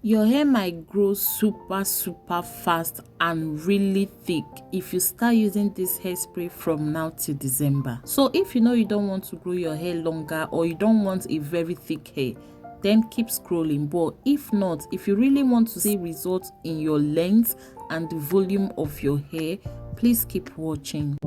Your hair might grow super fast and really thick if you start using this hairspray from now till December. So if you know you don't want to grow your hair longer or you don't want a very thick hair, then keep scrolling. But if not, if you really want to see results in your length and the volume of your hair, please keep watching.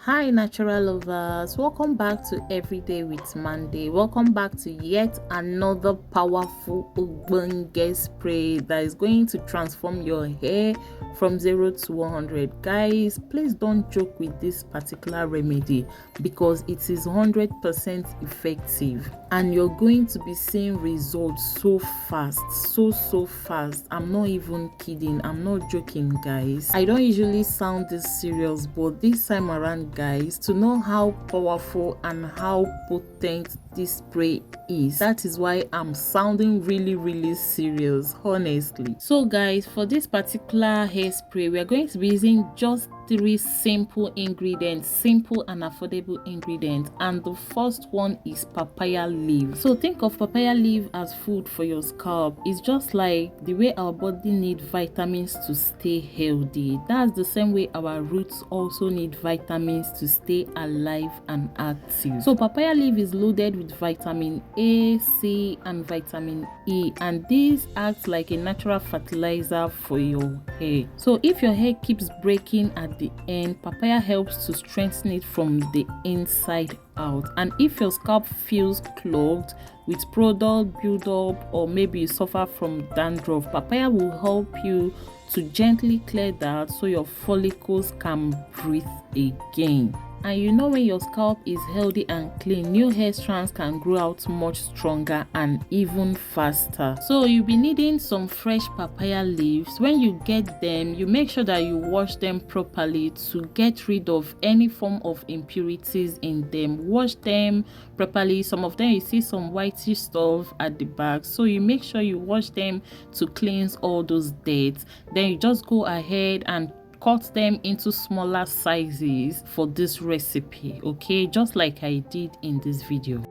Hi natural lovers, welcome back to Everyday with Mandy. Welcome back to yet another powerful Ubunge spray that is going to transform your hair from 0 to 100. Guys, please don't joke with this particular remedy because it is 100% effective and you're going to be seeing results so fast, so fast. I'm not even kidding, I'm not joking guys. I don't usually sound this serious, but this time around guys, to know how powerful and how potent this spray is, that is why I'm sounding really serious, honestly. So guys, for this particular hairspray, we are going to be using just 3 simple ingredients, simple and affordable ingredients, and the first one is papaya leaf. So think of papaya leaf as food for your scalp. It's just like the way our body needs vitamins to stay healthy. That's the same way our roots also need vitamins to stay alive and active. So papaya leaf is loaded with vitamin A, C and vitamin E, and these act like a natural fertilizer for your hair. So if your hair keeps breaking at the end, papaya helps to strengthen it from the inside out. And if your scalp feels clogged with product buildup, or maybe you suffer from dandruff, papaya will help you to gently clear that so your follicles can breathe again. And you know, when your scalp is healthy and clean, new hair strands can grow out much stronger and even faster. So you'll be needing some fresh papaya leaves. When you get them, you make sure that you wash them properly to get rid of any form of impurities in them. Wash them properly. Some of them you see some whitish stuff at the back, so you make sure you wash them to cleanse all those dirt. Then you just go ahead and cut them into smaller sizes for this recipe, okay, just like I did in this video.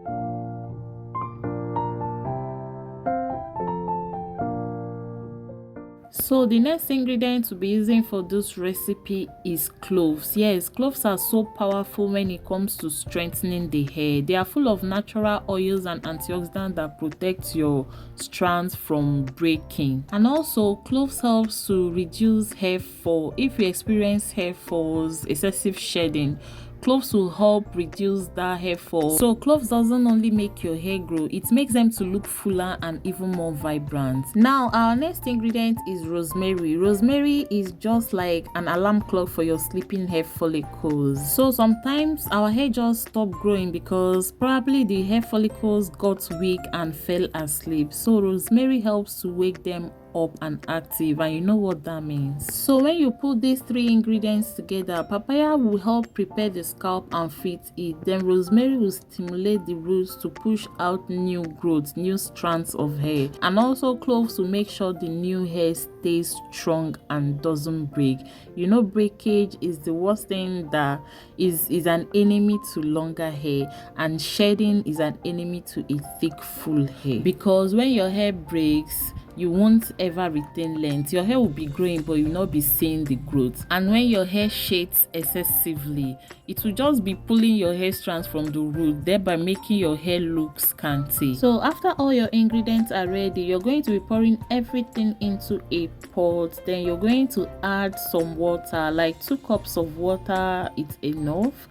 So the next ingredient to be using for this recipe is cloves. Yes, cloves are so powerful when it comes to strengthening the hair. They are full of natural oils and antioxidants that protect your strands from breaking. And also cloves helps to reduce hair fall. If you experience hair falls, excessive shedding, cloves will help reduce that hair fall. So cloves doesn't only make your hair grow, it makes them to look fuller and even more vibrant. Now our next ingredient is rosemary. Rosemary is just like an alarm clock for your sleeping hair follicles. So sometimes our hair just stop growing because probably the hair follicles got weak and fell asleep. So rosemary helps to wake them up and active, and you know what that means. So when you put these 3 ingredients together, papaya will help prepare the scalp and fit it. Then rosemary will stimulate the roots to push out new growth, new strands of hair, and also cloves will make sure the new hair stays strong and doesn't break. You know, breakage is the worst thing that is an enemy to longer hair, and shedding is an enemy to a thick full hair, because when your hair breaks, you won't ever retain length. Your hair will be growing but you will not be seeing the growth. And when your hair shades excessively, it will just be pulling your hair strands from the root, thereby making your hair look scanty. So after all your ingredients are ready, you're going to be pouring everything into a pot. Then you're going to add some water, like 2 cups of water, it's enough.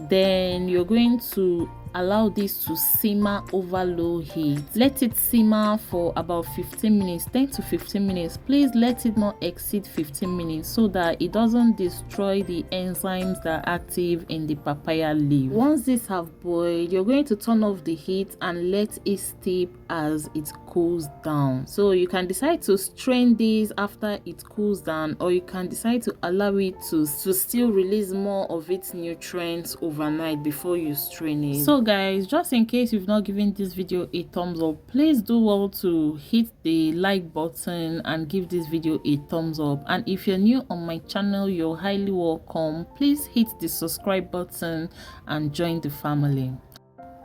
Then you're going to allow this to simmer over low heat. Let it simmer for about 15 minutes, 10 to 15 minutes. Please let it not exceed 15 minutes so that it doesn't destroy the enzymes that are active in the papaya leaf. Once these have boiled, you're going to turn off the heat and let it steep as it cools down. So you can decide to strain this after it cools down, or you can decide to allow it to still release more of its nutrients overnight before you strain it. So guys, just in case you've not given this video a thumbs up, please do well to hit the like button and give this video a thumbs up. And if you're new on my channel, you're highly welcome. Please hit the subscribe button and join the family.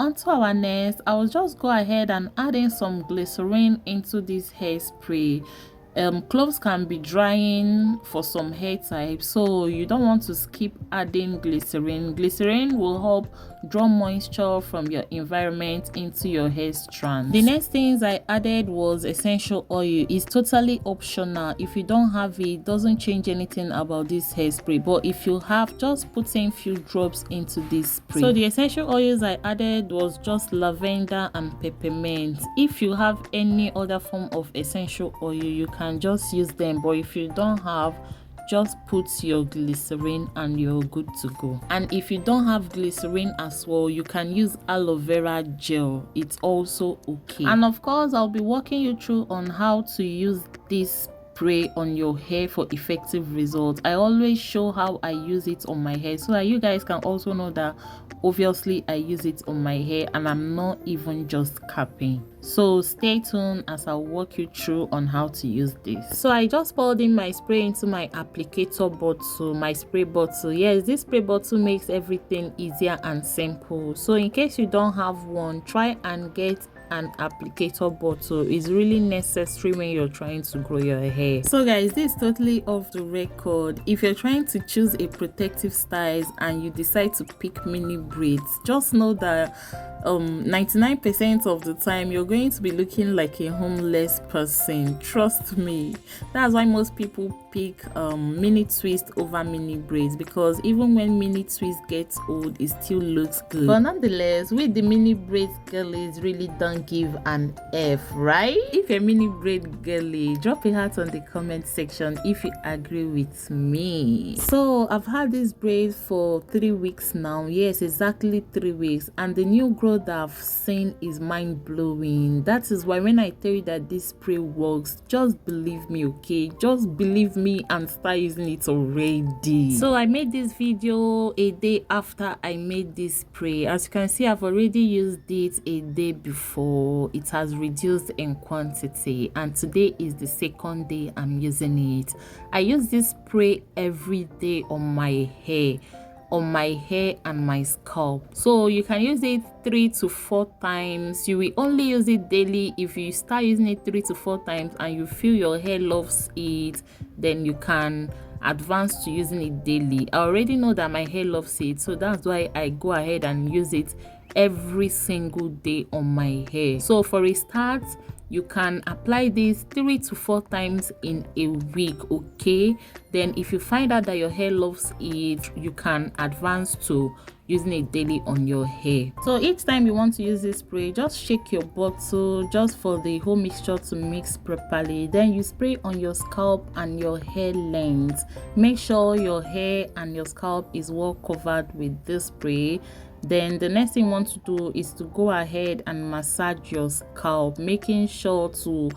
onto our next, I will just go ahead and add in some glycerin into this hairspray. Cloves can be drying for some hair types, so you don't want to skip adding glycerin. Glycerin will help draw moisture from your environment into your hair strands. The next things I added was essential oil. It's totally optional. If you don't have it, doesn't change anything about this hairspray, but if you have, just put in few drops into this spray. So the essential oils I added was just lavender and peppermint. If you have any other form of essential oil, you can just use them, but if you don't have, just put your glycerin and you're good to go. And if you don't have glycerin as well, you can use aloe vera gel. It's also okay. And of course, I'll be walking you through on how to use this spray on your hair for effective results. I always show how I use it on my hair so that you guys can also know that obviously I use it on my hair and I'm not even just capping. So stay tuned as I'll walk you through on how to use this. So I just poured in my spray into my applicator bottle, my spray bottle. Yes, this spray bottle makes everything easier and simple. So in case you don't have one, try and get an applicator bottle. Is really necessary when you're trying to grow your hair. So guys, this is totally off the record. If you're trying to choose a protective style and you decide to pick mini braids, just know that 99% of the time you're going to be looking like a homeless person. Trust me. That's why most people pick mini twist over mini braids, because even when mini twist gets old, it still looks good. But nonetheless, with the mini braids, girlies really don't give an F, right? If you're a mini braid girly, drop a heart on the comment section if you agree with me. So I've had this braid for 3 weeks now. Yes, exactly 3 weeks, and the new growth that I've seen is mind-blowing. That is why when I tell you that this spray works, just believe me, okay? Just believe me and start using it already. So I made this video a day after I made this spray. As you can see, I've already used it a day before. It has reduced in quantity, and today is the second day I'm using it. I use this spray every day on my hair and my scalp, so you can use it 3 to 4 times. You will only use it daily. If you start using it 3 to 4 times and you feel your hair loves it, then you can advance to using it daily. I already know that my hair loves it, so that's why I go ahead and use it every single day on my hair. So for a start, you can apply this 3 to 4 times in a week, okay? Then if you find out that your hair loves it, you can advance to using it daily on your hair. So each time you want to use this spray, just shake your bottle just for the whole mixture to mix properly. Then you spray on your scalp and your hair length. Make sure your hair and your scalp is well covered with this spray. Then the next thing you want to do is to go ahead and massage your scalp, making sure to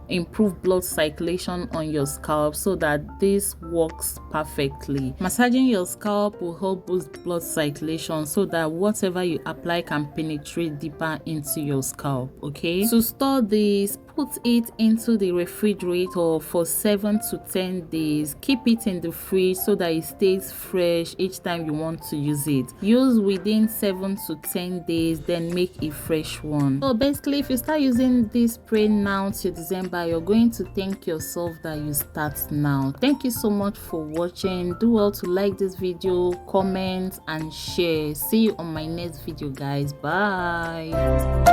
improve blood circulation on your scalp so that this works perfectly. Massaging your scalp will help boost blood circulation so that whatever you apply can penetrate deeper into your scalp, okay? To store this, put it into the refrigerator for 7 to 10 days. Keep it in the fridge so that it stays fresh each time you want to use it. Use within 7 to 10 days, then make a fresh one. So basically, if you start using this spray now till December, you're going to thank yourself that you start now. Thank you so much for watching. Do well to like this video, comment and share. See you on my next video, guys. Bye.